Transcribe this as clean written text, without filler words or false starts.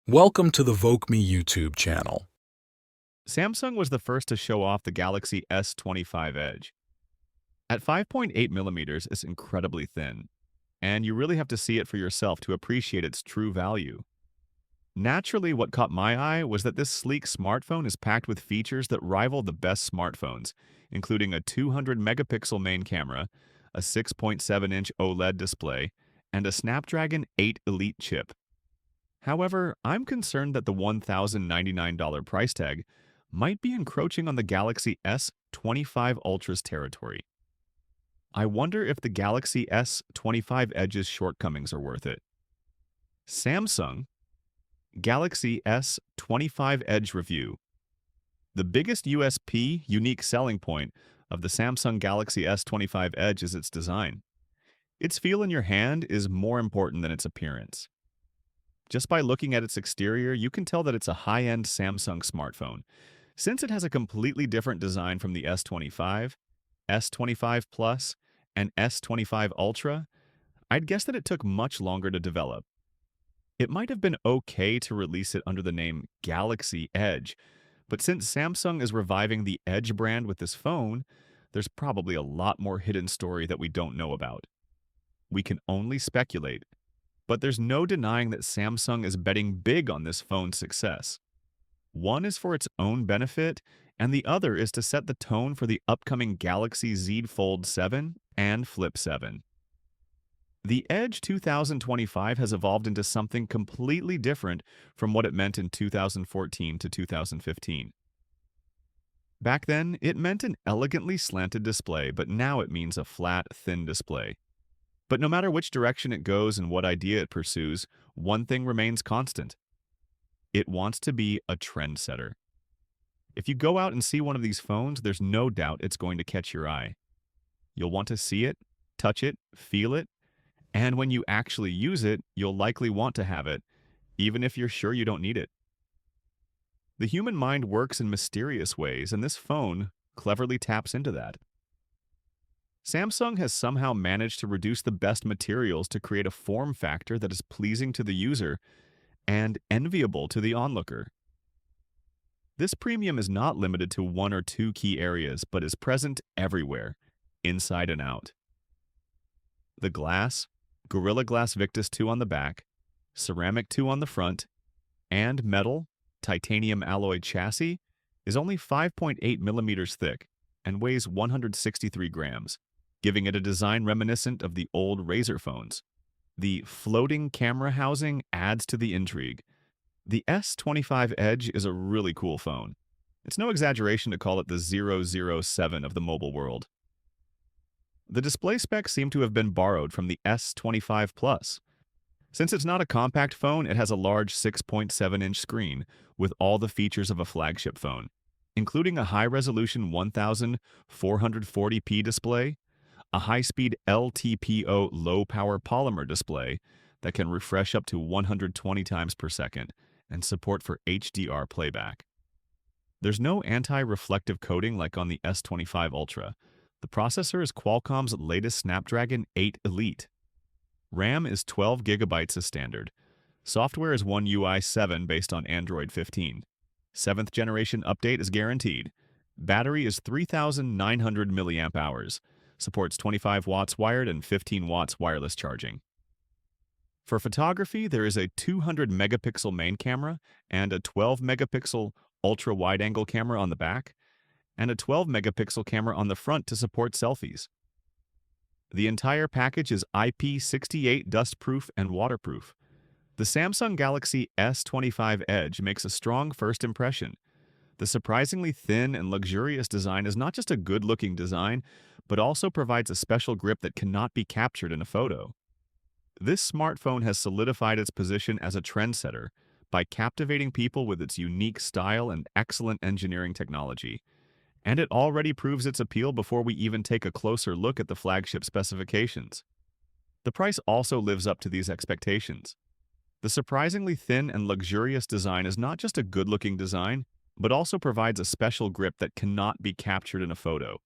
Welcome to the Voke Me YouTube channel. Samsung was the first to show off the Galaxy S25 Edge. At 5.8 millimeters, it's incredibly thin, and you really have to see it for yourself to appreciate its true value. Naturally, what caught my eye was that this sleek smartphone is packed with features that rival the best smartphones, including a 200 megapixel main camera, a 6.7-inch OLED display, and a Snapdragon 8 Elite chip. However, I'm concerned that the $1,099 price tag might be encroaching on the Galaxy S25 Ultra's territory. I wonder if the Galaxy S25 Edge's shortcomings are worth it. Samsung Galaxy S25 Edge Review. The biggest USP, unique selling point, of the Samsung Galaxy S25 Edge is its design. Its feel in your hand is more important than its appearance. Just by looking at its exterior, you can tell that it's a high-end Samsung smartphone. Since it has a completely different design from the S25, S25 Plus, and S25 Ultra, I'd guess that it took much longer to develop. It might have been okay to release it under the name Galaxy Edge, but since Samsung is reviving the Edge brand with this phone, there's probably a lot more hidden story that we don't know about. We can only speculate, but there's no denying that Samsung is betting big on this phone's success. One is for its own benefit, and the other is to set the tone for the upcoming Galaxy Z Fold 7 and Flip 7. The Edge 2025 has evolved into something completely different from what it meant in 2014 to 2015. Back then, it meant an elegantly slanted display, but now it means a flat, thin display. But no matter which direction it goes and what idea it pursues, one thing remains constant. It wants to be a trendsetter. If you go out and see one of these phones, there's no doubt it's going to catch your eye. You'll want to see it, touch it, feel it, and when you actually use it, you'll likely want to have it, even if you're sure you don't need it. The human mind works in mysterious ways, and this phone cleverly taps into that. Samsung has somehow managed to reduce the best materials to create a form factor that is pleasing to the user and enviable to the onlooker. This premium is not limited to one or two key areas, but is present everywhere, inside and out. The glass, Gorilla Glass Victus 2 on the back, Ceramic 2 on the front, and metal, titanium alloy chassis is only 5.8 millimeters thick and weighs 163 grams, giving it a design reminiscent of the old Razr phones. The floating camera housing adds to the intrigue. The S25 Edge is a really cool phone. It's no exaggeration to call it the 007 of the mobile world. The display specs seem to have been borrowed from the S25 Plus. Since it's not a compact phone, it has a large 6.7-inch screen with all the features of a flagship phone, including a high-resolution 1440p display, a high-speed LTPO low-power polymer display that can refresh up to 120 times per second, and support for HDR playback. There's no anti-reflective coating like on the S25 Ultra. The processor is Qualcomm's latest Snapdragon 8 Elite. RAM is 12 gigabytes as standard. Software is One UI 7 based on Android 15. 7th generation update is guaranteed. Battery is 3,900 mAh. Supports 25 watts wired and 15 watts wireless charging. For photography, there is a 200 megapixel main camera and a 12 megapixel ultra wide-angle camera on the back, and a 12 megapixel camera on the front to support selfies. The entire package is IP68 dustproof and waterproof. The Samsung Galaxy S25 Edge makes a strong first impression. The surprisingly thin and luxurious design is not just a good-looking design, but also provides a special grip that cannot be captured in a photo. This smartphone has solidified its position as a trendsetter by captivating people with its unique style and excellent engineering technology. And it already proves its appeal before we even take a closer look at the flagship specifications. The price also lives up to these expectations. The surprisingly thin and luxurious design is not just a good-looking design, but also provides a special grip that cannot be captured in a photo.